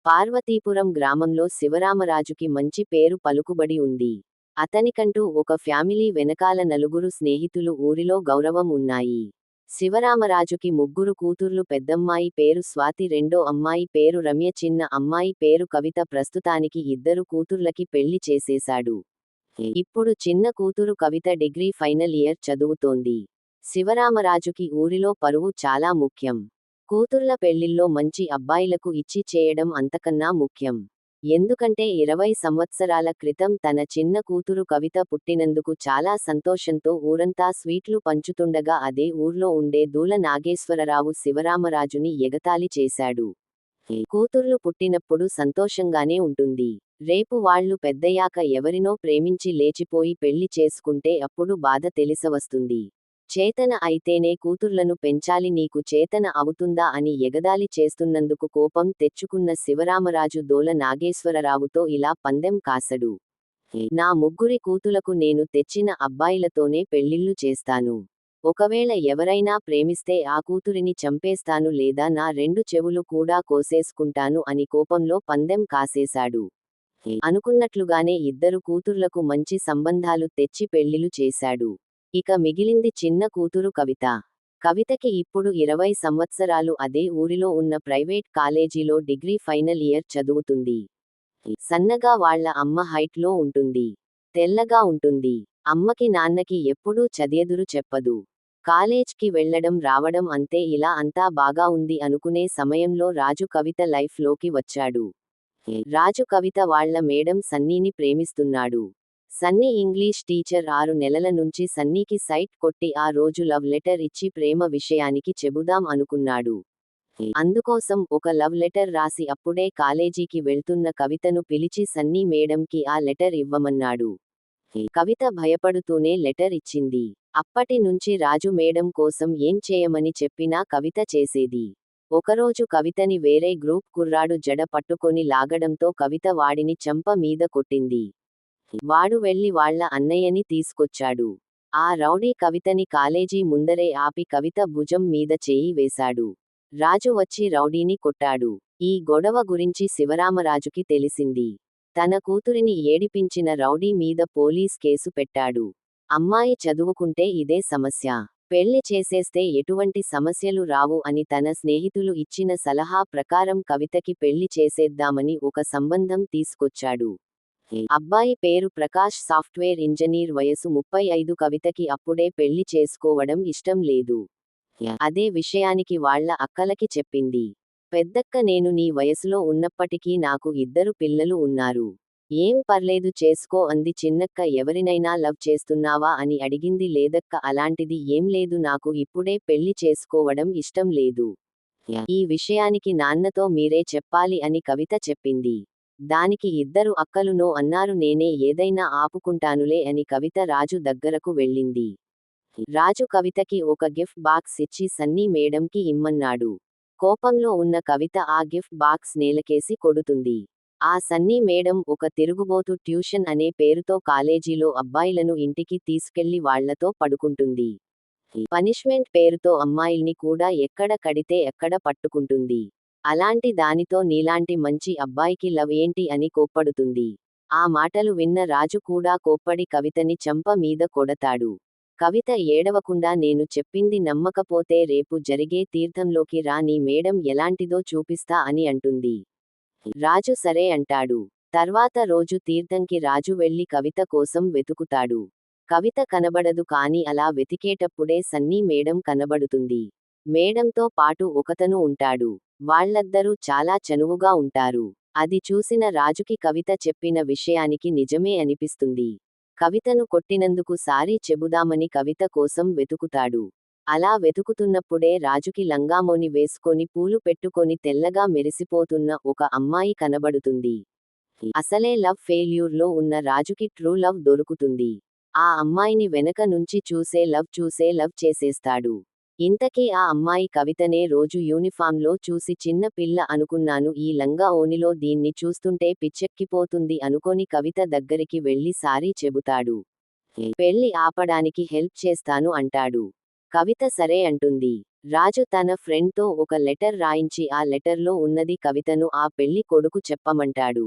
పార్వతీపురం గ్రామంలో శివరామరాజుకి మంచి పేరు పలుకుబడి ఉంది. అతనికంటూ ఒక ఫ్యామిలీ వెనకాల నలుగురు స్నేహితులు ఊరిలో గౌరవం ఉన్నాయి. శివరామరాజుకి ముగ్గురు కూతుర్లు. పెద్దమ్మాయి పేరు స్వాతి, రెండో అమ్మాయి పేరు రమ్య, చిన్న అమ్మాయి పేరు కవిత. ప్రస్తుతానికి ఇద్దరు కూతుర్లకి పెళ్లి చేసేశాడు. ఇప్పుడు చిన్న కూతురు కవిత డిగ్రీ ఫైనల్ ఇయర్ చదువుతోంది. శివరామరాజుకి ఊరిలో పరువు చాలా ముఖ్యం. కూతుర్ల పెళ్లిల్లో మంచి అబ్బాయిలకు ఇచ్చి చేయడం అంతకన్నా ముఖ్యం. ఎందుకంటే 20 సంవత్సరాల క్రితం తన చిన్న కూతురు కవిత పుట్టినందుకు చాలా సంతోషంతో ఊరంతా స్వీట్లు పంచుతుండగా అదే ఊర్లో ఉండే దూల నాగేశ్వరరావు శివరామరాజుని ఎగతాళి చేశాడు. కూతుర్లు పుట్టినప్పుడు సంతోషంగానే ఉంటుంది. రేపు వాళ్ళు పెద్దయ్యాక ఎవరినో ప్రేమించి లేచిపోయి పెళ్లి చేసుకుంటే అప్పుడు బాధ తెలిసవస్తుంది. చేతన అయితేనే కూతుర్లను పెంచాలి, నీకు చేతన అవుతుందా అని ఎగతాళి చేస్తున్నందుకు కోపం తెచ్చుకున్న శివరామరాజు దోల నాగేశ్వరరావుతో ఇలా పందెం కాసడు. నా ముగ్గురి కూతులకు నేను తెచ్చిన అబ్బాయిలతోనే పెళ్లిళ్లు చేస్తాను. ఒకవేళ ఎవరైనా ప్రేమిస్తే ఆ కూతురిని చంపేస్తాను, లేదా నా 2 చెవులు కూడా కోసేసుకుంటాను అని కోపంలో పందెం కాసేశాడు. అనుకున్నట్లుగానే ఇద్దరు కూతుర్లకు మంచి సంబంధాలు తెచ్చి పెళ్లిలు చేశాడు. ఇక మిగిలింది చిన్న కూతురు కవిత. కవితకి ఇప్పుడు 20 సంవత్సరాలు. అదే ఊరిలో ఉన్న ప్రైవేట్ కాలేజీలో డిగ్రీ ఫైనల్ ఇయర్ చదువుతుంది. సన్నగా వాళ్ళ అమ్మ హైట్ లో ఉంటుంది. తెల్లగా ఉంటుంది. అమ్మకి నాన్నకి ఎప్పుడూ చదియెదురు చెప్పదు. కాలేజ్కి వెళ్లడం రావడం అంతే. ఇలా అంతా బాగా ఉంది అనుకునే సమయంలో రాజు కవిత లైఫ్ లోకి వచ్చాడు. రాజు కవిత వాళ్ళ మేడం సన్నీని ప్రేమిస్తున్నాడు. Sunny English teacher. 6 నెలల నుంచి సన్నీకి సైట్ కొట్టి ఆ రోజు లవ్ లెటర్ ఇచ్చి ప్రేమ విషయానికి చెబుదాం అనుకున్నాడు. అందుకోసం ఒక లవ్ లెటర్ రాసి అప్పుడే కాలేజీకి వెళ్తున్న కవితను పిలిచి సన్నీ మేడంకి ఆ లెటర్ ఇవ్వమన్నాడు. కవిత భయపడుతూనే లెటర్ ఇచ్చింది. అప్పటి నుంచి రాజు మేడం కోసం ఏం చేయమని చెప్పినా కవిత చేసేది. ఒకరోజు కవితని వేరే గ్రూప్ కుర్రాడు జడ పట్టుకొని లాగడంతో కవిత వాడిని చెంప మీద కొట్టింది. వాడు వెళ్లి వాళ్ళ అన్నయ్యని తీసుకొచ్చాడు. ఆ రౌడీ కవితని కాలేజీ ముందరే ఆపి కవిత భుజం మీద చెయ్యి వేశాడు. రాజు వచ్చి రౌడీని కొట్టాడు. ఈ గొడవ గురించి శివరామరాజుకి తెలిసింది. తన కూతురిని ఏడిపించిన రౌడీ మీద పోలీస్ కేసు పెట్టాడు. అమ్మాయి చదువుకుంటే ఇదే సమస్య, పెళ్లి చేసేస్తే ఎటువంటి సమస్యలు రావు అని తన స్నేహితులు ఇచ్చిన సలహా ప్రకారం కవితకి పెళ్లి చేసేద్దామని ఒక సంబంధం తీసుకొచ్చాడు. అబ్బాయి పేరు ప్రకాష్, సాఫ్ట్వేర్ ఇంజనీర్, వయసు 35. కవితకి అప్పుడే పెళ్లి చేసుకోవడం ఇష్టం లేదు. అదే విషయానికి వాళ్ళ అక్కలకి చెప్పింది. పెద్దక్క, నేను నీ వయసులో ఉన్నప్పటికీ నాకు 2 పిల్లలు ఉన్నారు. ఏం పర్లేదు చేసుకో అంది. చిన్నక్క, ఎవరినైనా లవ్ చేస్తున్నావా అని అడిగింది. లేదక్క, అలాంటిది ఏం లేదు, నాకు ఇప్పుడే పెళ్లి చేసుకోవడం ఇష్టం లేదు. ఈ విషయానికి నాన్నతో మీరే చెప్పాలి అని కవిత చెప్పింది. దానికి 2 అక్కలు నో అన్నారు. నేనే ఏదైనా ఆపుకుంటానులే అని కవిత రాజు దగ్గరకు వెళ్ళింది. రాజు కవితకి ఒక గిఫ్ట్ బాక్స్ ఇచ్చి సన్నీ మేడంకి ఇమ్మన్నాడు. కోపంలో ఉన్న కవిత ఆ గిఫ్ట్ బాక్స్ నేలకేసి కొడుతుంది. ఆ సన్నీ మేడం ఒక తిరుగుబోతు ట్యూషన్ అనే పేరుతో కాలేజీలో అబ్బాయిలను ఇంటికి తీసుకెళ్లి వాళ్లతో పడుకుంటుంది. పనిష్మెంట్ పేరుతో అమ్మాయిల్ని కూడా ఎక్కడ కడితే అక్కడ పట్టుకుంటుంది. అలాంటి దానితో నీలాంటి మంచి అబ్బాయికి లవ్ ఏంటి అని కోప్పడుతుంది. ఆ మాటలు విన్న రాజు కూడా కోప్పడి కవితని చెంప మీద కొడతాడు. కవిత ఏడవకుండా నేను చెప్పింది నమ్మకపోతే రేపు జరిగే తీర్థంలోకి రా, నీ మేడం ఎలాంటిదో చూపిస్తా అని అంటుంది. రాజు సరే అంటాడు. తర్వాత రోజు తీర్థంకి రాజు వెళ్లి కవిత కోసం వెతుకుతాడు. కవిత కనబడదు. కానీ అలా వెతికేటప్పుడే సన్నీ మేడం కనబడుతుంది. మేడంతో పాటు ఒకతను ఉంటాడు. వాళ్ళద్దరూ చాలా చనువుగా ఉంటారు. అది చూసిన రాజుకి కవిత చెప్పిన విషయానికి నిజమే అనిపిస్తుంది. కవితను కొట్టినందుకు సారీ చెబుదామని కవిత కోసం వెతుకుతాడు. అలా వెతుకుతున్నప్పుడే రాజుకి లంగామోని వేసుకొని పూలు పెట్టుకొని తెల్లగా మెరిసిపోతున్న ఒక అమ్మాయి కనబడుతుంది. అసలే లవ్ ఫెయిల్యూర్లో ఉన్న రాజుకి ట్రూ లవ్ దొరుకుతుంది. ఆ అమ్మాయిని వెనక నుంచి చూసే లవ్ చేసేస్తాడు. ఇంతకీ ఆ అమ్మాయి కవితనే. రోజు యూనిఫామ్లో చూసి చిన్న పిల్ల అనుకున్నాను, ఈ లంగా ఓనిలో దీన్ని చూస్తుంటే పిచ్చెక్కిపోతుంది అనుకొని కవిత దగ్గరికి వెళ్లి సారీ చెబుతాడు. పెళ్లి ఆపడానికి హెల్ప్ చేస్తాను అంటాడు. కవిత సరే అంటుంది. రాజు తన ఫ్రెండ్తో ఒక లెటర్ రాయించి ఆ లెటర్లో ఉన్నది కవితను ఆ పెళ్లి కొడుకు చెప్పమంటాడు.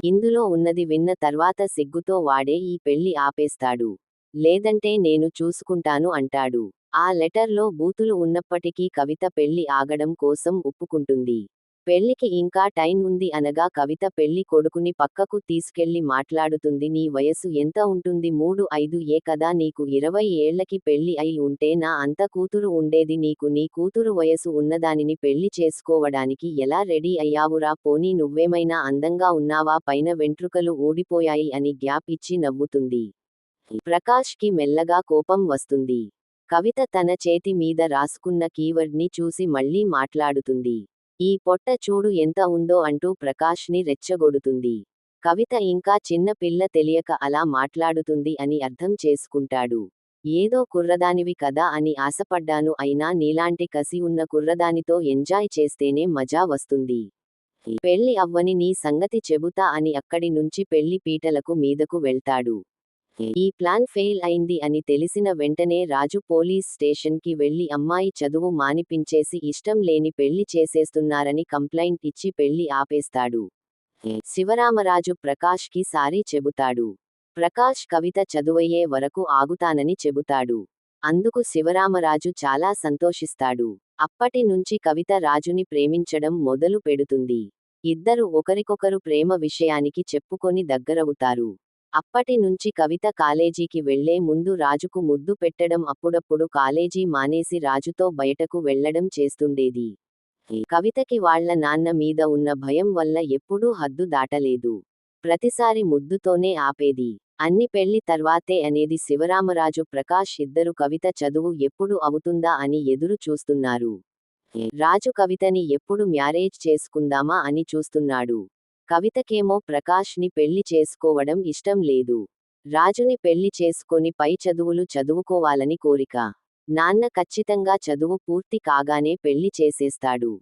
ఇందులో ఉన్నది విన్న తర్వాత సిగ్గుతో వాడే ఈ పెళ్లి ఆపేస్తాడు. లేదంటే నేను చూసుకుంటాను అంటాడు. ఆ లెటర్లో బూతులు ఉన్నప్పటికీ కవిత పెళ్లి ఆగడం కోసం ఒప్పుకుంటుంది. పెళ్లికి ఇంకా టైం ఉంది అనగా కవిత పెళ్లి కొడుకుని పక్కకు తీసుకెళ్లి మాట్లాడుతుంది. నీ వయసు ఎంత ఉంటుంది? 35 కదా, నీకు 20 ఏళ్లకి పెళ్లి అయి ఉంటే నా అంత కూతురు ఉండేది. నీకు నీ కూతురు వయసు ఉన్నదానిని పెళ్లి చేసుకోవడానికి ఎలా రెడీ అయ్యావురా? పోనీ నువ్వేమైనా అందంగా ఉన్నావా? పైన వెంట్రుకలు ఊడిపోయాయి అని గ్యాప్ ఇచ్చి నవ్వుతుంది. ప్రకాష్ కి మెల్లగా కోపం వస్తుంది. కవిత తన చేతి మీద రాసుకున్న కీవర్డ్ని చూసి మళ్ళీ మాట్లాడుతుంది. ఈ పొట్ట చూడు ఎంత ఉందో అంటూ ప్రకాష్ ని రెచ్చగొడుతుంది. కవిత ఇంకా చిన్న పిల్ల తెలియక అలా మాట్లాడుతుంది అని అర్థం చేసుకుంటాడు. ఏదో కుర్రదానివి కదా అని ఆశపడ్డాను, అయినా నీలాంటి కసి ఉన్న కుర్రదానితో ఎంజాయ్ చేస్తేనే మజా వస్తుంది. పెళ్లి అవ్వని నీ సంగతి చెబుతా అని అక్కడి నుంచి పెళ్లి పీటలకు మీదకు వెళ్తాడు. ఈ ప్లాన్ ఫెయిల్ అయింది అని తెలిసిన వెంటనే రాజు పోలీస్ స్టేషన్ కి వెళ్లి అమ్మాయి చదువు మానిపించేసి ఇష్టం లేని పెళ్లి చేసేస్తున్నారని కంప్లైంట్ ఇచ్చి పెళ్లి ఆపేస్తాడు. శివరామరాజు ప్రకాష్ కి సారీ చెబుతాడు. ప్రకాష్ కవిత చదువయ్యే వరకు ఆగుతానని చెబుతాడు. అందుకు శివరామరాజు చాలా సంతోషిస్తాడు. అప్పటి నుంచి కవిత రాజుని ప్రేమించడం మొదలు పెడుతుంది. ఇద్దరు ఒకరికొకరు ప్రేమ విషయానికి చెప్పుకొని దగ్గరవుతారు. అప్పటి నుంచి కవిత కాలేజీకి వెళ్లే ముందు రాజుకు ముద్దు పెట్టడం, అప్పుడప్పుడు కాలేజీ మానేసి రాజుతో బయటకు వెళ్లడం చేస్తుండేది. కవితకి వాళ్ల నాన్న మీద ఉన్న భయం వల్ల ఎప్పుడూ హద్దు దాటలేదు. ప్రతిసారి ముద్దుతోనే ఆపేది. అన్ని పెళ్లి తర్వాతే అనేది శివరామరాజు ప్రకాష్ ఇద్దరు కవిత చదువు ఎప్పుడు అవుతుందా అని ఎదురు చూస్తున్నారు. రాజు కవితని ఎప్పుడు మ్యారేజ్ చేసుకుందామా అని చూస్తున్నాడు. కవితకేమో ప్రకాష్ ని పెళ్లి చేసుకోవడం ఇష్టం లేదు. రాజుని పెళ్లి చేసుకొని పై చదువులు చదువుకోవాలని కోరిక. నాన్న ఖచ్చితంగా చదువు పూర్తి కాగానే పెళ్లి చేసేస్తాడు.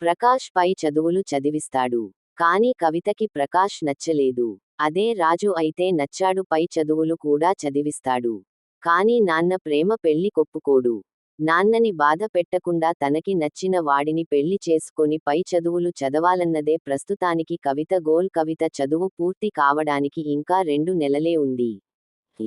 ప్రకాష్ పై చదువులు చదివిస్తాడు. కానీ కవితకి ప్రకాష్ నచ్చలేదు. అదే రాజు అయితే నచ్చాడు, పై చదువులు కూడా చదివిస్తాడు. కానీ నాన్న ప్రేమ పెళ్లి కొప్పుకోడు. నాన్నని బాధ పెట్టకుండా తనకి నచ్చిన వాడిని పెళ్లి చేసుకొని పై చదువులు చదవాలన్నదే ప్రస్తుతానికి కవిత గోల్. కవిత చదువు పూర్తి కావడానికి ఇంకా 2 నెలలే ఉంది.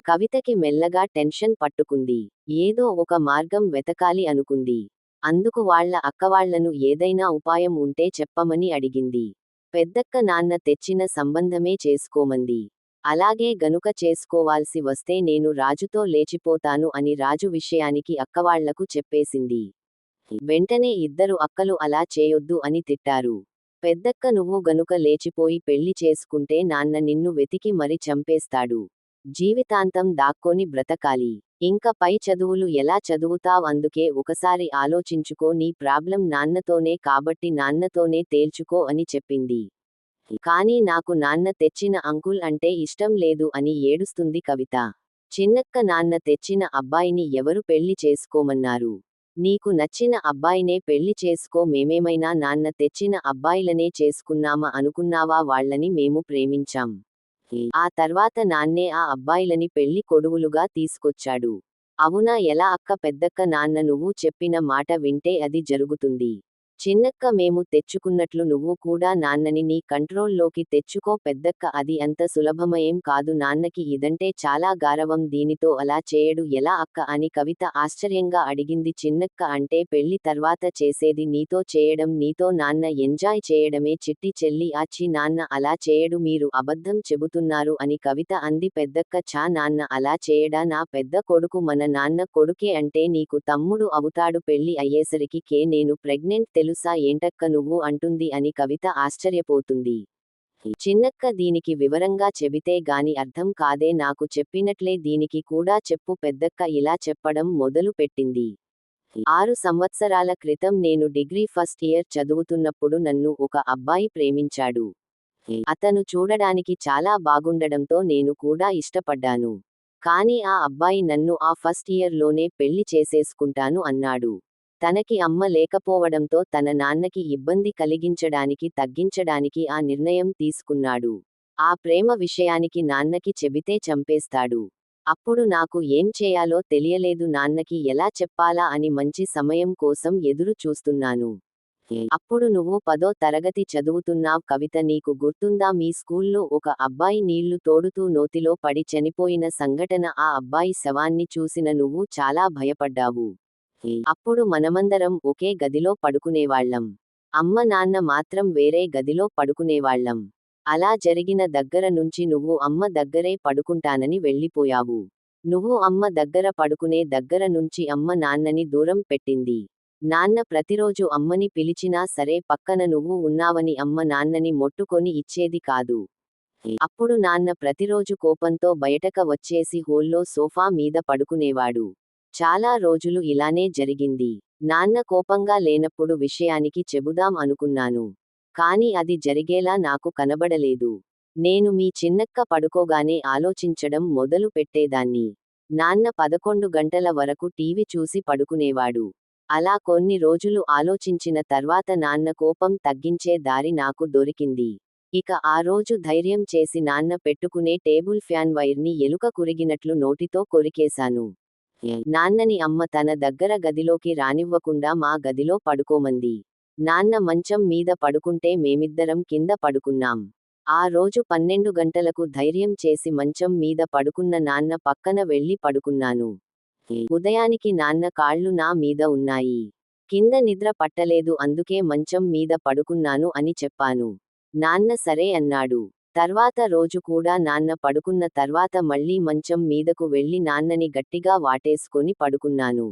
కవితకి మెల్లగా టెన్షన్ పట్టుకుంది. ఏదో ఒక మార్గం వెతకాలి అనుకుంది. అందుకు వాళ్ల అక్కవాళ్లను ఏదైనా ఉపాయం ఉంటే చెప్పమని అడిగింది. పెద్దక్క నాన్న తెచ్చిన సంబంధమే చేసుకోమంది. అలాగే గనుక చేసుకోవాల్సి వస్తే నేను రాజుతో లేచిపోతాను అని రాజు విషయానికి అక్కవాళ్లకు చెప్పేసింది. వెంటనే ఇద్దరు అక్కలు అలా చేయొద్దు అని తిట్టారు. పెద్దక్క నువ్వు గనుక లేచిపోయి పెళ్లి చేసుకుంటే నాన్న నిన్ను వెతికి మరి చంపేస్తాడు. జీవితాంతం దాక్కొని బ్రతకాలి. ఇంక పై చదువులు ఎలా చదువుతావ్? అందుకే ఒకసారి ఆలోచించుకో. నీ ప్రాబ్లం నాన్నతోనే కాబట్టి నాన్నతోనే తేల్చుకో అని చెప్పింది. కానీ నాకు నాన్న తెచ్చిన అంకుల్ అంటే ఇష్టం లేదు అని ఏడుస్తుంది కవిత. చిన్నక్క నాన్న తెచ్చిన అబ్బాయిని ఎవరు పెళ్లి చేసుకోమన్నారు? నీకు నచ్చిన అబ్బాయినే పెళ్లి చేసుకో. మేమేమైనా నాన్న తెచ్చిన అబ్బాయిలనే చేసుకున్నామా అనుకున్నావా? వాళ్లని మేము ప్రేమించాం. ఆ తర్వాత నాన్నే ఆ అబ్బాయిలని పెళ్లి కొడువులుగా తీసుకొచ్చాడు. అవునా? ఎలా అక్క? పెద్దక్క నాన్న నువ్వు చెప్పిన మాట వింటే అది జరుగుతుంది. చిన్నక్క మేము తెచ్చుకున్నట్లు నువ్వు కూడా నాన్నని నీ కంట్రోల్లోకి తెచ్చుకో. పెద్దక్క అది అంత సులభమేం కాదు. నాన్నకి ఇదంటే చాలా గారవం. దీనితో అలా చేయడు ఎలా అక్క అని కవిత ఆశ్చర్యంగా అడిగింది. చిన్నక్క అంటే పెళ్లి తర్వాత చేసేది నీతో చేయడం, నీతో నాన్న ఎంజాయ్ చేయడమే చిట్టి చెల్లి. ఆచి నాన్న అలా చేయడు, మీరు అబద్ధం చెబుతున్నారు అని కవిత అంది. పెద్దక్క ఛా, నాన్న అలా చేయడా? నా పెద్ద కొడుకు మన నాన్న కొడుకే అంటే నీకు తమ్ముడు అవుతాడు. పెళ్లి అయ్యేసరికి నేను ప్రెగ్నెంట్ తెలుసా ఏంటక్క నువ్వు అంటుంది అని కవిత ఆశ్చర్యపోతుంది. చిన్నక్క దీనికి వివరంగా చెబితే గాని అర్థం కాదే, నాకు చెప్పినట్లే దీనికి కూడా చెప్పు. పెద్దక్క ఇలా చెప్పడం మొదలు పెట్టింది. 6 సంవత్సరాల క్రితం నేను డిగ్రీ ఫస్ట్ ఇయర్ చదువుతున్నప్పుడు నన్ను ఒక అబ్బాయి ప్రేమించాడు. అతను చూడడానికి చాలా బాగుండడంతో నేను కూడా ఇష్టపడ్డాను. కానీ ఆ అబ్బాయి నన్ను ఆ ఫస్ట్ ఇయర్ లోనే పెళ్లి చేసేసుకుంటాను అన్నాడు. తనకి అమ్మ లేకపోవడంతో తన నాన్నకి ఇబ్బంది తగ్గించడానికి ఆ నిర్ణయం తీసుకున్నాడు. ఆ ప్రేమ విషయానికి నాన్నకి చెబితే చంపేస్తాడు. అప్పుడు నాకు ఏం చేయాలో తెలియలేదు, నాన్నకి ఎలా చెప్పాలా అని మంచి సమయం కోసం ఎదురు చూస్తున్నాను. అప్పుడు నువ్వు 10వ తరగతి చదువుతున్నావ్ కవిత, నీకు గుర్తుందా మీ స్కూల్లో ఒక అబ్బాయి నీళ్లు తోడుతూ నోతిలో పడి చనిపోయిన సంఘటన? ఆ అబ్బాయి శవాన్ని చూసిన నువ్వు చాలా భయపడ్డావు. అప్పుడు మనమందరం ఒకే గదిలో పడుకునేవాళ్లం. అమ్మ నాన్న మాత్రం వేరే గదిలో పడుకునేవాళ్లం. అలా జరిగిన దగ్గర నుంచి నువ్వు అమ్మ దగ్గరే పడుకుంటానని వెళ్ళిపోయావు. నువ్వు అమ్మ దగ్గర పడుకునే దగ్గర నుంచి అమ్మ నాన్నని దూరం పెట్టింది. నాన్న ప్రతిరోజు అమ్మని పిలిచినా సరే పక్కన నువ్వు ఉన్నావని అమ్మ నాన్నని మొట్టుకొని ఇచ్చేది కాదు. అప్పుడు నాన్న ప్రతిరోజు కోపంతో బయటక వచ్చేసి హోల్లో సోఫా మీద పడుకునేవాడు. చాలా రోజులు ఇలానే జరిగింది. నాన్న కోపంగా లేనప్పుడు విషయానికి చెబుదాం అనుకున్నాను. కాని అది జరిగేలా నాకు కనబడలేదు. నేను మీ చిన్నక్క పడుకోగానే ఆలోచించడం మొదలు పెట్టేదాన్ని. నాన్న 11 గంటల వరకు టీవీ చూసి పడుకునేవాడు. అలా కొన్ని రోజులు ఆలోచించిన తర్వాత నాన్న కోపం తగ్గించే దారి నాకు దొరికింది. ఇక ఆ రోజు ధైర్యం చేసి నాన్న పెట్టుకునే టేబుల్ ఫ్యాన్ వైర్ని ఎలుక కురిగినట్లు నోటితో కొరికేశాను. నాన్నని అమ్మ తన దగ్గర గదిలోకి రానివ్వకుండా మా గదిలో పడుకోమంది. నాన్న మంచం మీద పడుకుంటే మేమిద్దరం కింద పడుకున్నాం. ఆ రోజు 12 గంటలకు ధైర్యం చేసి మంచం మీద పడుకున్న నాన్న పక్కన వెళ్ళి పడుకున్నాను. ఉదయానికి నాన్న కాళ్ళు నా మీద ఉన్నాయి. కింద నిద్ర పట్టలేదు, అందుకే మంచం మీద పడుకున్నాను అని చెప్పాను. నాన్న సరే అన్నాడు. తర్వాత రోజు కూడా నాన్న పడుకున్న తర్వాత మళ్ళీ మంచం మీదకు వెళ్ళి నాన్నని గట్టిగా వాటేసుకొని పడుకున్నాను.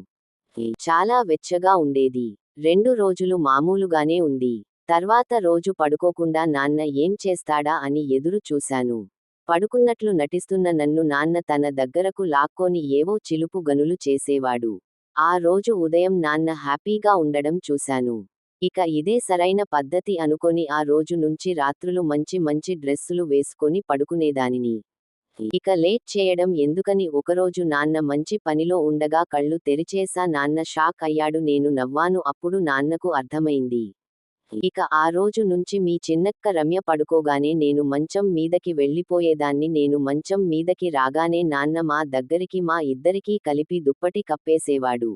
చాలా వెచ్చగా ఉండేది. 2 రోజులు మామూలుగానే ఉంది. తర్వాత రోజు పడుకోకుండా నాన్న ఏం చేస్తాడా అని ఎదురు చూశాను. పడుకున్నట్లు నటిస్తున్న నన్ను నాన్న తన దగ్గరకు లాక్కొని ఏవో చిలుపు గనులు చేసేవాడు. ఆ రోజు ఉదయం నాన్న హ్యాపీగా ఉండడం చూశాను. ఇక ఇదే సరైన పద్ధతి అనుకొని ఆ రోజు నుంచి రాత్రులు మంచి మంచి డ్రెస్సులు వేసుకొని పడుకునేదానిని. ఇక లేట్ చేయడం ఎందుకని ఒకరోజు నాన్న మంచి పనిలో ఉండగా కళ్ళు తెరిచేసా. నాన్న షాక్ అయ్యాడు, నేను నవ్వాను. అప్పుడు నాన్నకు అర్థమైంది. ఇక ఆ రోజు నుంచి మీ చిన్నక్క రమ్య పడుకోగానే నేను మంచం మీదకి వెళ్ళిపోయేదాన్ని. నేను మంచం మీదకి రాగానే నాన్న మా దగ్గరికి మా ఇద్దరికీ కలిపి దుప్పటి కప్పేసేవాడు.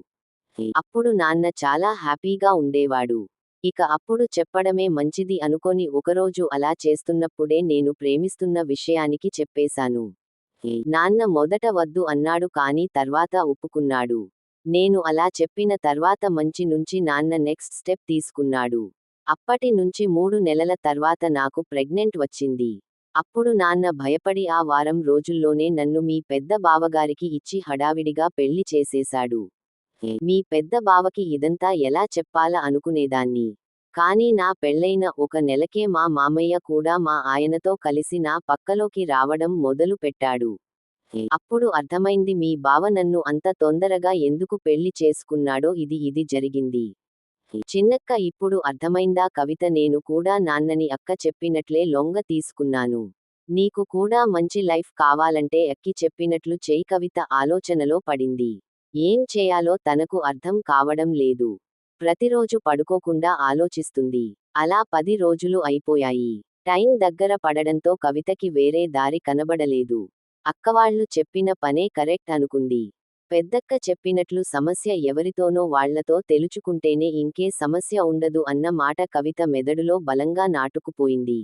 అప్పుడు నాన్న చాలా హ్యాపీగా ఉండేవాడు. ఇక అప్పుడు చెప్పడమే మంచిది అనుకొని ఒకరోజు అలా చేస్తున్నప్పుడే నేను ప్రేమిస్తున్న విషయానికి చెప్పేశాను. నాన్న మొదట వద్దు అన్నాడు, కానీ తర్వాత ఒప్పుకున్నాడు. నేను అలా చెప్పిన తర్వాత మంచి నుంచి నాన్న నెక్స్ట్ స్టెప్ తీసుకున్నాడు. అప్పటి నుంచి 3 నెలల తర్వాత నాకు ప్రెగ్నెంట్ వచ్చింది. అప్పుడు నాన్న భయపడి ఆ వారం రోజుల్లోనే నన్ను మీ పెద్ద బావగారికి ఇచ్చి హడావిడిగా పెళ్లి చేసేశాడు. మీ పెద్ద బావకి ఇదంతా ఎలా చెప్పాలా అనుకునేదాన్ని. కానీ నా పెళ్లైన 1 నెలకే మా మామయ్య కూడా మా ఆయనతో కలిసి నా పక్కలోకి రావడం మొదలు పెట్టాడు. అప్పుడు అర్థమైంది మీ బావ నన్ను అంత తొందరగా ఎందుకు పెళ్లి చేసుకున్నాడో. ఇది జరిగింది. చిన్నక్క ఇప్పుడు అర్థమైందా కవిత? నేను కూడా నాన్నని అక్క చెప్పినట్లే లొంగ తీసుకున్నాను. నీకు కూడా మంచి లైఫ్ కావాలంటే అక్కి చెప్పినట్లు చెయ్. కవిత ఆలోచనలో పడింది. ఏం చేయాలో తనకు అర్థం కావడం లేదు. ప్రతిరోజు పడుకోకుండా ఆలోచిస్తుంది. అలా 10 రోజులు అయిపోయాయి. టైం దగ్గర పడడంతో కవితకి వేరే దారి కనబడలేదు. అక్కవాళ్లు చెప్పిన పనే కరెక్ట్ అనుకుంది. పెద్దక్క చెప్పినట్లు సమస్య ఎవరితోనో వాళ్లతో తెలుచుకుంటేనే ఇంకే సమస్య ఉండదు అన్న మాట కవిత మెదడులో బలంగా నాటుకుపోయింది.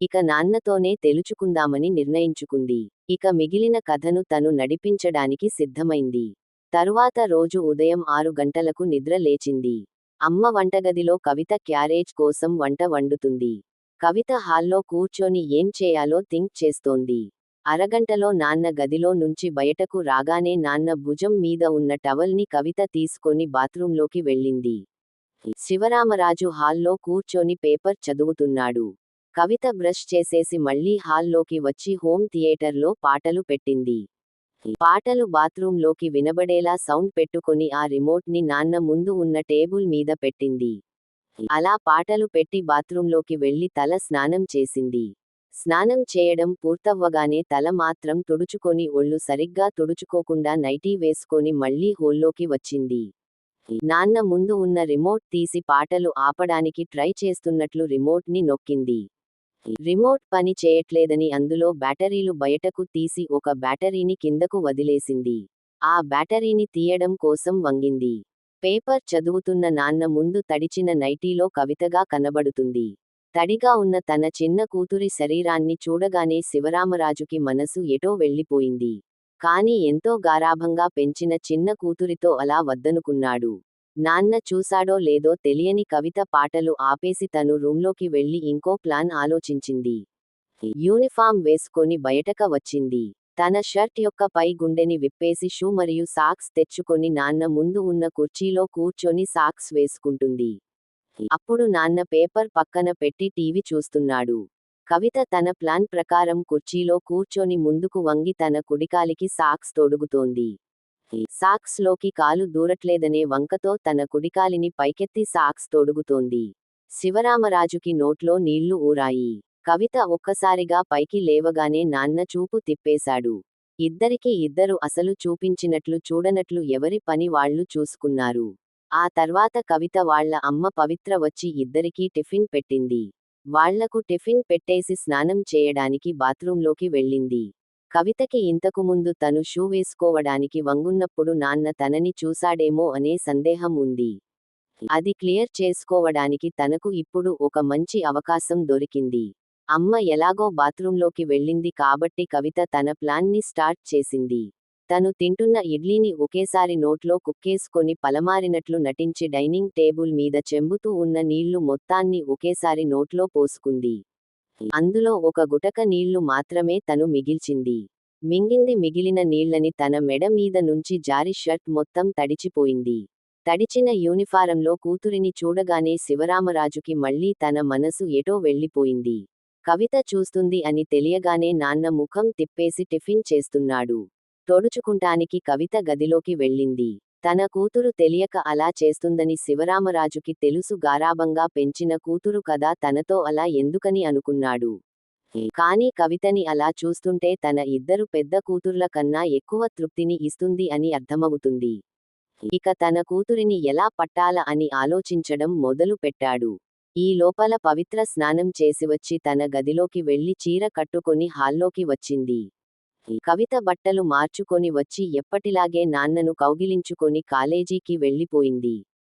ఇక నాన్నతోనే తెలుచుకుందామని నిర్ణయించుకుంది. ఇక మిగిలిన కథను తను నడిపించడానికి సిద్ధమైంది. తరువాత రోజు ఉదయం 6 గంటలకు నిద్ర లేచింది. అమ్మ వంటగదిలో కవిత క్యారేజ్ కోసం వంట వండుతుంది. కవిత హాల్లో కూర్చొని ఏం చేయాలో థింక్ చేస్తోంది. అరగంటలో నాన్న గదిలో నుంచి బయటకు రాగానే నాన్న భుజం మీద ఉన్న టవల్ని కవిత తీసుకొని బాత్రూంలోకి వెళ్ళింది. శివరామరాజు హాల్లో కూర్చొని పేపర్ చదువుతున్నాడు. కవిత బ్రష్ చేసేసి మళ్ళీ హాల్లోకి వచ్చి హోమ్ థియేటర్లో పాటలు పెట్టింది. పాటలు బాత్రూంలోకి వినబడేలా సౌండ్ పెట్టుకొని ఆ రిమోట్ని నాన్న ముందు ఉన్న టేబుల్ మీద పెట్టింది. అలా పాటలు పెట్టి బాత్రూంలోకి వెళ్లి తల స్నానం చేసింది. స్నానం చేయడం పూర్తవ్వగానే తల మాత్రం తుడుచుకొని ఒళ్ళు సరిగ్గా తుడుచుకోకుండా నైటీ వేసుకొని మళ్ళీ హోల్లోకి వచ్చింది. నాన్న ముందు ఉన్న రిమోట్ తీసి పాటలు ఆపడానికి ట్రై చేస్తున్నట్లు రిమోట్ని నొక్కింది. రిమోట్ పని చేయట్లేదని అందులో బ్యాటరీలు బయటకు తీసి ఒక బ్యాటరీని కిందకు వదిలేసింది. ఆ బ్యాటరీని తీయడం కోసం వంగింది. పేపర్ చదువుతున్న నాన్న ముందు తడిచిన నైటీలో కవితగా కనబడుతుంది. తడిగా ఉన్న తన చిన్న కూతురి శరీరాన్ని చూడగానే శివరామరాజుకి మనసు ఎటో వెళ్ళిపోయింది. కాని ఎంతో గారాభంగా పెంచిన చిన్న కూతురితో అలా వద్దనుకున్నాడు. నాన్న చూశాడో లేదో తెలియని కవిత పాటలు ఆపేసి తను రూంలోకి వెళ్లి ఇంకో ప్లాన్ ఆలోచించింది. యూనిఫామ్ వేసుకొని బయటక వచ్చింది. తన షర్ట్ యొక్క పై గుండెని విప్పేసి షూ మరియు సాక్స్ తెచ్చుకొని నాన్న ముందు ఉన్న కుర్చీలో కూర్చొని సాక్స్ వేసుకుంటుంది. అప్పుడు నాన్న పేపర్ పక్కన పెట్టి టీవీ చూస్తున్నాడు. కవిత తన ప్లాన్ ప్రకారం కుర్చీలో కూర్చొని ముందుకు వంగి తన కుడికాలికి సాక్స్ తొడుగుతోంది. సాక్స్ లోకి కాలు దూరట్లేదనే వంకతో తన కుడికాలిని పైకెత్తి సాక్స్ తొడుగుతోంది. శివరామరాజుకి నోట్లో నీళ్లు ఊరాయి. కవిత ఒక్కసారిగా పైకి లేవగానే నాన్న చూపు తిప్పేశాడు. ఇద్దరికి ఇద్దరు అసలు చూపించినట్లు చూడనట్లు ఎవరి పని వాళ్లు చూసుకున్నారు. ఆ తర్వాత కవిత వాళ్ళ అమ్మ పవిత్ర వచ్చి ఇద్దరికీ టిఫిన్ పెట్టింది. వాళ్లకు టిఫిన్ పెట్టేసి స్నానం చేయడానికి బాత్రూంలోకి వెళ్ళింది. కవితకి ఇంతకుముందు తను షూ వేసుకోవడానికి వంగున్నప్పుడు నాన్న తనని చూశాడేమో అనే సందేహం ఉంది. అది క్లియర్ చేసుకోవడానికి తనకు ఇప్పుడు ఒక మంచి అవకాశం దొరికింది. అమ్మ ఎలాగో బాత్రూంలోకి వెళ్ళింది కాబట్టి కవిత తన ప్లాన్ని స్టార్ట్ చేసింది. తను తింటున్న ఇడ్లీని ఒకేసారి నోట్లో కుక్కేసుకొని పలమారినట్లు నటించి డైనింగ్ టేబుల్ మీద చెంబుతూ ఉన్న నీళ్లు మొత్తాన్ని ఒకేసారి నోట్లో పోసుకుంది. అందులో ఒక గుటక నీళ్లు మాత్రమే తను మిగిల్చింది. మిగిలిన నీళ్లని తన మెడ మీద నుంచి జారి షర్ట్ మొత్తం తడిచిపోయింది. తడిచిన యూనిఫారంలో కూతురిని చూడగానే శివరామరాజుకి మళ్లీ తన మనసు ఎటో వెళ్ళిపోయింది. కవిత చూస్తుంది అని తెలియగానే నాన్న ముఖం తిప్పేసి టిఫిన్ చేస్తున్నాడు. తొడుచుకుంటానికి కవిత గదిలోకి వెళ్ళింది. తన కూతురు తెలియక అలా చేస్తుందని శివరామరాజుకి తెలుసు. గారాబంగా పెంచిన కూతురు కదా తనతో అలా ఎందుకని అనుకున్నాడు. కానీ కవితని అలా చూస్తుంటే తన ఇద్దరు పెద్ద కూతుర్ల కన్నా ఎక్కువ తృప్తిని ఇస్తుంది అని అర్థమవుతుంది. ఇక తన కూతురిని ఎలా పట్టాల అని ఆలోచించడం మొదలు పెట్టాడు. ఈ లోపల పవిత్ర స్నానం చేసివచ్చి తన గదిలోకి వెళ్లి చీర కట్టుకొని హాల్లోకి వచ్చింది. కవిత బట్టలు మార్చుకొని వచ్చి ఎప్పటిలాగే నాన్నను కౌగిలించుకొని కాలేజీకి వెళ్ళిపోయింది.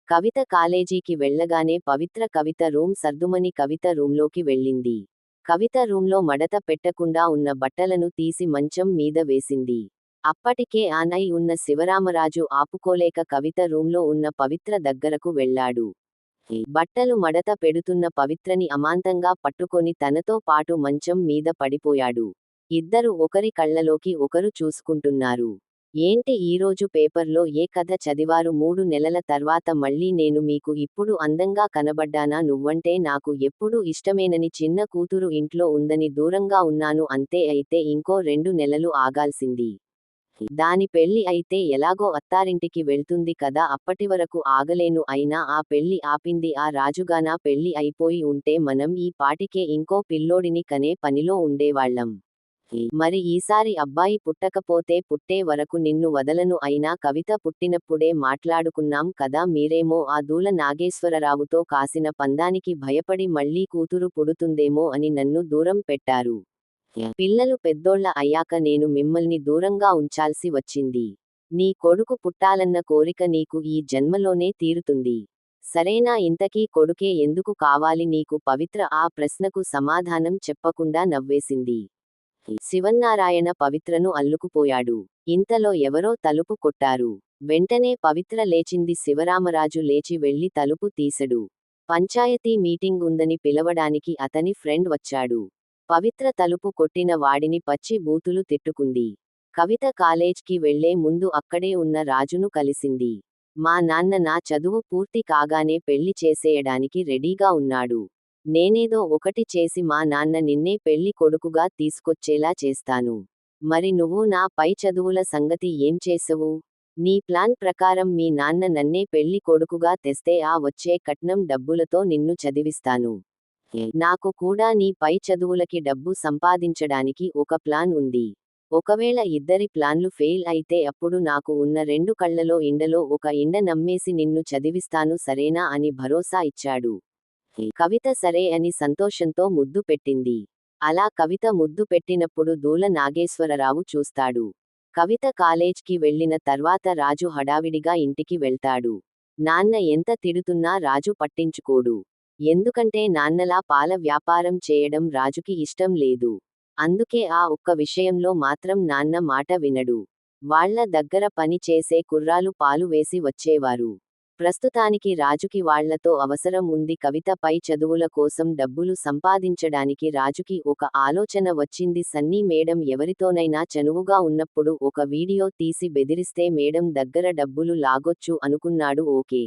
కవిత కాలేజీకి వెళ్ళగానే పవిత్ర కవిత రూమ్ సర్దుమని కవిత రూంలోకి వెళ్ళింది. కవిత రూంలో మడత పెట్టకుండా ఉన్న బట్టలను తీసి మంచం మీద వేసింది. అప్పటికే ఆన్ అయి ఉన్న శివరామరాజు ఆపుకోలేక కవిత రూంలో ఉన్న పవిత్ర దగ్గరకు వెళ్ళాడు. బట్టలు మడత పెడుతున్న పవిత్రని అమాంతంగా పట్టుకొని తనతో పాటు మంచం మీద పడిపోయాడు. ఇద్దరు ఒకరి కళ్లలోకి ఒకరు చూసుకుంటున్నారు. ఏంటి ఈరోజు పేపర్లో ఏ కథ చదివారు? 3 నెలల తర్వాత మళ్ళీ నేను మీకు ఇప్పుడు అందంగా కనబడ్డానా? నువ్వంటే నాకు ఎప్పుడూ ఇష్టమేనని చిన్న కూతురు ఇంట్లో ఉందని దూరంగా ఉన్నాను అంతే. అయితే ఇంకో 2 నెలలు ఆగాల్సింది. దాని పెళ్లి అయితే ఎలాగో అత్తారింటికి వెళ్తుంది కదా, అప్పటివరకు ఆగలేను. అయినా ఆ పెళ్లి ఆపింది ఆ రాజుగానా? పెళ్లి అయిపోయి ఉంటే మనం ఈ పాటికే ఇంకో పిల్లోడిని కనే పనిలో ఉండేవాళ్లం. మరి ఈసారి అబ్బాయి పుట్టకపోతే పుట్టే వరకు నిన్ను వదలను. అయినా కవిత పుట్టినప్పుడే మాట్లాడుకున్నాం కదా, మీరేమో ఆ దూల నాగేశ్వరరావుతో కాసిన పందానికి భయపడి మళ్ళీ కూతురు పుడుతుందేమో అని నన్ను దూరం పెట్టారు. పిల్లలు పెద్దోళ్ల అయ్యాక నేను మిమ్మల్ని దూరంగా ఉంచాల్సి వచ్చింది. నీ కొడుకు పుట్టాలన్న కోరిక నీకు ఈ జన్మలోనే తీరుతుంది. సరేనా? ఇంతకీ కొడుకే ఎందుకు కావాలి నీకు? పవిత్ర ఆ ప్రశ్నకు సమాధానం చెప్పకుండా నవ్వేసింది. శివన్నారాయణ పవిత్రను అల్లుకుపోయాడు. ఇంతలో ఎవరో తలుపు కొట్టారు. వెంటనే పవిత్ర లేచింది. శివరామరాజు లేచి వెళ్లి తలుపు తీసెడు. పంచాయతీ మీటింగ్ ఉందని పిలవడానికి అతని ఫ్రెండ్ వచ్చాడు. పవిత్ర తలుపు కొట్టిన వాడిని పచ్చి బూతులు తిట్టుకుంది. కవిత కాలేజ్కి వెళ్లే ముందు అక్కడే ఉన్న రాజును కలిసింది. మా నాన్న నా చదువు పూర్తి కాగానే పెళ్లి చేసేయడానికి రెడీగా ఉన్నాడు. నేనేదో ఒకటి చేసి మా నాన్న నిన్నే పెళ్లి కొడుకుగా తీసుకొచ్చేలా చేస్తాను. మరి నువ్వు నా పై చదువుల సంగతి ఏం చేసవు? నీ ప్లాన్ ప్రకారం మీ నాన్న నన్నే పెళ్లి కొడుకుగా తెస్తే ఆ వచ్చే కట్నం డబ్బులతో నిన్ను చదివిస్తాను. నాకు కూడా నీ పై చదువులకి డబ్బు సంపాదించడానికి ఒక ప్లాన్ ఉంది. ఒకవేళ ఇద్దరి ప్లాన్లు ఫెయిల్ అయితే అప్పుడు నాకు ఉన్న 2 కళ్లలో ఇండలో ఒక ఇండ నమ్మేసి నిన్ను చదివిస్తాను, సరేనా అని భరోసా ఇచ్చాడు. కవిత సరే అని సంతోషంతో ముద్దు పెట్టింది. అలా కవిత ముద్దు పెట్టినప్పుడు దూల నాగేశ్వరరావు చూస్తాడు. కవిత కాలేజ్కి వెళ్ళిన తర్వాత రాజు హడావిడిగా ఇంటికి వెళ్తాడు. నాన్న ఎంత తిడుతున్నా రాజు పట్టించుకోడు. ఎందుకంటే నాన్నలా పాల వ్యాపారం చేయడం రాజుకి ఇష్టం లేదు. అందుకే ఆ ఒక్క విషయంలో మాత్రం నాన్న మాట వినడు. వాళ్ళ దగ్గర పని చేసే కుర్రాలు పాలు వేసి వచ్చేవారు. ప్రస్తుతానికి రాజుకి వాళ్లతో అవసరం ఉంది. కవిత పై చదువుల కోసం డబ్బులు సంపాదించడానికి రాజుకి ఒక ఆలోచన వచ్చింది. సన్నీ మేడం ఎవరితోనైనా చనువుగా ఉన్నప్పుడు ఒక వీడియో తీసి బెదిరిస్తే మేడం దగ్గర డబ్బులు లాగొచ్చు అనుకున్నాడు. ఓకే.